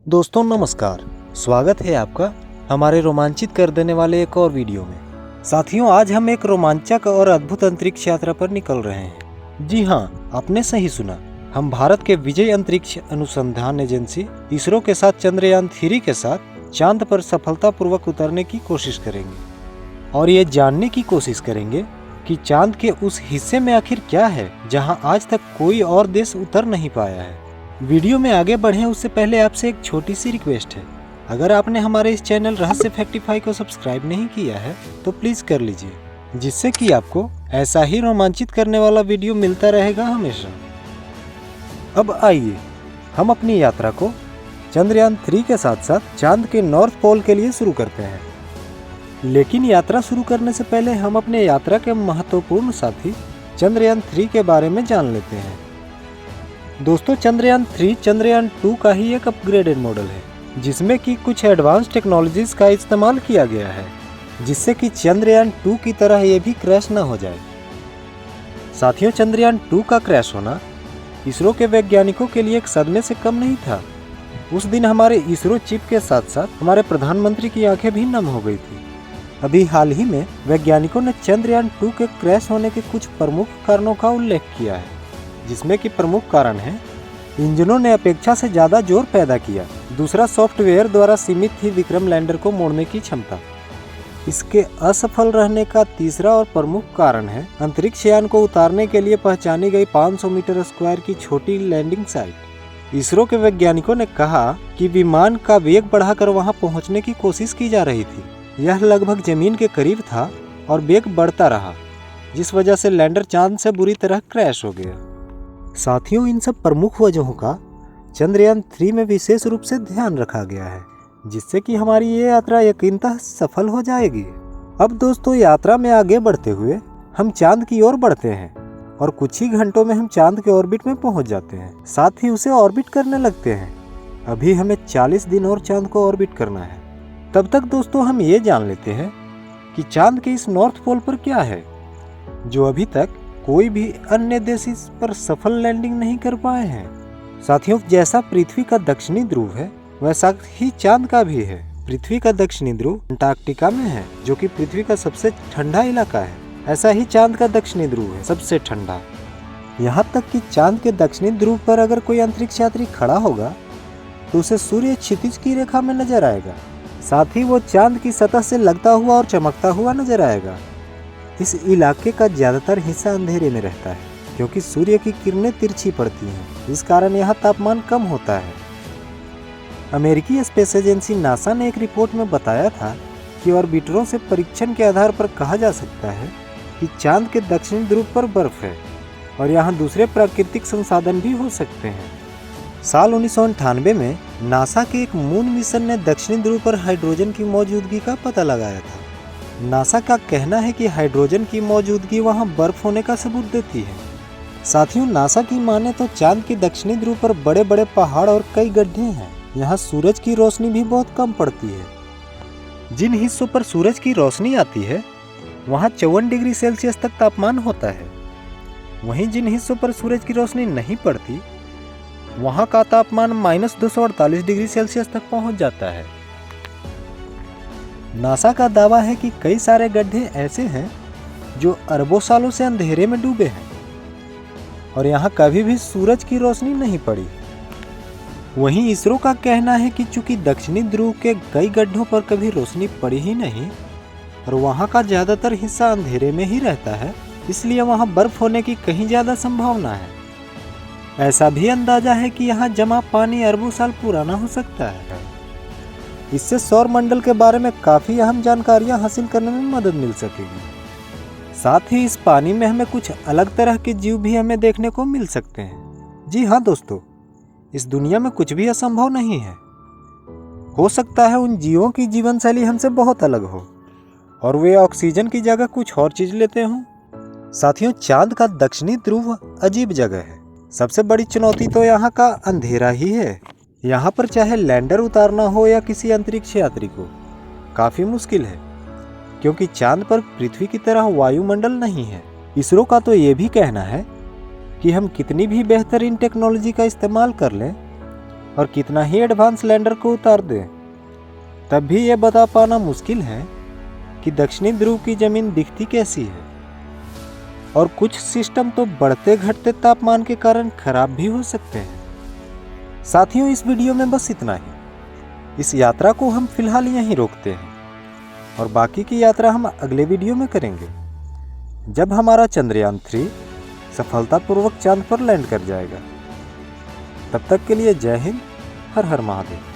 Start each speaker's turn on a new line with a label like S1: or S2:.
S1: दोस्तों नमस्कार, स्वागत है आपका हमारे रोमांचित कर देने वाले एक और वीडियो में। साथियों, आज हम एक रोमांचक और अद्भुत अंतरिक्ष यात्रा पर निकल रहे हैं। जी हाँ, आपने सही सुना। हम भारत के विजय अंतरिक्ष अनुसंधान एजेंसी इसरो के साथ चंद्रयान 3 के साथ चांद पर सफलतापूर्वक उतरने की कोशिश करेंगे और ये जानने की कोशिश करेंगे कि चांद के उस हिस्से में आखिर क्या है जहां आज तक कोई और देश उतर नहीं पाया है। वीडियो में आगे बढ़ें उससे पहले आपसे एक छोटी सी रिक्वेस्ट है। अगर आपने हमारे इस चैनल रहस्य फैक्टिफाई को सब्सक्राइब नहीं किया है तो प्लीज़ कर लीजिए, जिससे कि आपको ऐसा ही रोमांचित करने वाला वीडियो मिलता रहेगा हमेशा। अब आइए हम अपनी यात्रा को चंद्रयान 3 के साथ साथ चांद के नॉर्थ पोल के लिए शुरू करते हैं। लेकिन यात्रा शुरू करने से पहले हम अपने यात्रा के महत्वपूर्ण साथी चंद्रयान 3 के बारे में जान लेते हैं। दोस्तों, चंद्रयान 3 चंद्रयान 2 का ही एक अपग्रेडेड मॉडल है, जिसमें कि कुछ एडवांस टेक्नोलॉजीज का इस्तेमाल किया गया है, जिससे कि चंद्रयान 2 की तरह ये भी क्रैश न हो जाए। साथियों, चंद्रयान 2 का क्रैश होना इसरो के वैज्ञानिकों के लिए एक सदमे से कम नहीं था। उस दिन हमारे इसरो चीफ के साथ साथ हमारे प्रधानमंत्री की आंखें भी नम हो गई थी। अभी हाल ही में वैज्ञानिकों ने चंद्रयान 2 के क्रैश होने के कुछ प्रमुख कारणों का उल्लेख किया है, जिसमें कि प्रमुख कारण है इंजनों ने अपेक्षा से ज़्यादा जोर पैदा किया। दूसरा, सॉफ्टवेयर द्वारा सीमित थी विक्रम लैंडर को मोड़ने की क्षमता। इसके असफल रहने का तीसरा और प्रमुख कारण है अंतरिक्ष यान को उतारने के लिए पहचानी गई 500 मीटर स्क्वायर की छोटी लैंडिंग साइट। इसरो के वैज्ञानिकों ने कहा कि विमान का वेग बढ़ाकर वहां पहुंचने की कोशिश की जा रही थी। यह लगभग जमीन के करीब था और वेग बढ़ता रहा, जिस वजह से लैंडर चांद से बुरी तरह क्रैश हो गया। साथियों, इन सब प्रमुख वजहों का चंद्रयान 3 में विशेष रूप से ध्यान रखा गया है, जिससे कि हमारी ये यात्रा यकीनतः सफल हो जाएगी। अब दोस्तों, यात्रा में आगे बढ़ते हुए हम चांद की ओर बढ़ते हैं और कुछ ही घंटों में हम चांद के ऑर्बिट में पहुंच जाते हैं, साथ ही उसे ऑर्बिट करने लगते हैं। अभी हमें 40 दिन और चांद को ऑर्बिट करना है। तब तक दोस्तों हम ये जान लेते हैं कि चांद के इस नॉर्थ पोल पर क्या है, जो अभी तक कोई भी अन्य देश इस पर सफल लैंडिंग नहीं कर पाए हैं। साथियों, जैसा पृथ्वी का दक्षिणी ध्रुव है वैसा ही चांद का भी है। पृथ्वी का दक्षिणी ध्रुव अंटार्कटिका में है, जो कि पृथ्वी का सबसे ठंडा इलाका है। ऐसा ही चांद का दक्षिणी ध्रुव है, सबसे ठंडा। यहाँ तक कि चांद के दक्षिणी ध्रुव पर अगर कोई अंतरिक्ष यात्री खड़ा होगा तो उसे सूर्य क्षितिज की रेखा में नजर आएगा। साथ ही वो चांद की सतह से लगता हुआ और चमकता हुआ नजर आएगा। इस इलाके का ज़्यादातर हिस्सा अंधेरे में रहता है, क्योंकि सूर्य की किरणें तिरछी पड़ती हैं। इस कारण यहाँ तापमान कम होता है। अमेरिकी स्पेस एजेंसी नासा ने एक रिपोर्ट में बताया था कि ऑर्बिटरों से परीक्षण के आधार पर कहा जा सकता है कि चांद के दक्षिणी ध्रुव पर बर्फ है और यहाँ दूसरे प्राकृतिक संसाधन भी हो सकते हैं। साल 1998 में नासा के एक मून मिशन ने दक्षिणी ध्रुव पर हाइड्रोजन की मौजूदगी का पता लगाया था। नासा का कहना है कि हाइड्रोजन की मौजूदगी वहां बर्फ होने का सबूत देती है। साथियों, नासा की माने तो चांद के दक्षिणी ध्रुव पर बड़े बड़े पहाड़ और कई गड्ढे हैं। यहाँ सूरज की रोशनी भी बहुत कम पड़ती है। जिन हिस्सों पर सूरज की रोशनी आती है वहाँ 54 डिग्री सेल्सियस तक तापमान होता है। वहीं जिन हिस्सों पर सूरज की रोशनी नहीं पड़ती वहाँ का तापमान -248 डिग्री सेल्सियस तक पहुँच जाता है। नासा का दावा है कि कई सारे गड्ढे ऐसे हैं जो अरबों सालों से अंधेरे में डूबे हैं और यहाँ कभी भी सूरज की रोशनी नहीं पड़ी। वहीं इसरो का कहना है कि चूंकि दक्षिणी ध्रुव के कई गड्ढों पर कभी रोशनी पड़ी ही नहीं और वहाँ का ज़्यादातर हिस्सा अंधेरे में ही रहता है, इसलिए वहाँ बर्फ होने की कहीं ज़्यादा संभावना है। ऐसा भी अंदाजा है कि यहाँ जमा पानी अरबों साल पुराना हो सकता है। इससे सौर मंडल के बारे में काफ़ी अहम जानकारियाँ हासिल करने में मदद मिल सकेगी। साथ ही इस पानी में हमें कुछ अलग तरह के जीव भी हमें देखने को मिल सकते हैं। जी हाँ दोस्तों, इस दुनिया में कुछ भी असंभव नहीं है। हो सकता है उन जीवों की जीवन शैली हमसे बहुत अलग हो और वे ऑक्सीजन की जगह कुछ और चीज़ लेते हों। साथियों, चांद का दक्षिणी ध्रुव अजीब जगह है। सबसे बड़ी चुनौती तो यहाँ का अंधेरा ही है। यहाँ पर चाहे लैंडर उतारना हो या किसी अंतरिक्ष यात्री को, काफ़ी मुश्किल है, क्योंकि चांद पर पृथ्वी की तरह वायुमंडल नहीं है। इसरो का तो ये भी कहना है कि हम कितनी भी बेहतरीन टेक्नोलॉजी का इस्तेमाल कर लें और कितना ही एडवांस लैंडर को उतार दें, तब भी ये बता पाना मुश्किल है कि दक्षिणी ध्रुव की जमीन दिखती कैसी है। और कुछ सिस्टम तो बढ़ते घटते तापमान के कारण खराब भी हो सकते हैं। साथियों, इस वीडियो में बस इतना ही। इस यात्रा को हम फिलहाल यहीं रोकते हैं और बाकी की यात्रा हम अगले वीडियो में करेंगे, जब हमारा चंद्रयान 3 सफलतापूर्वक चांद पर लैंड कर जाएगा। तब तक के लिए जय हिंद, हर हर महादेव।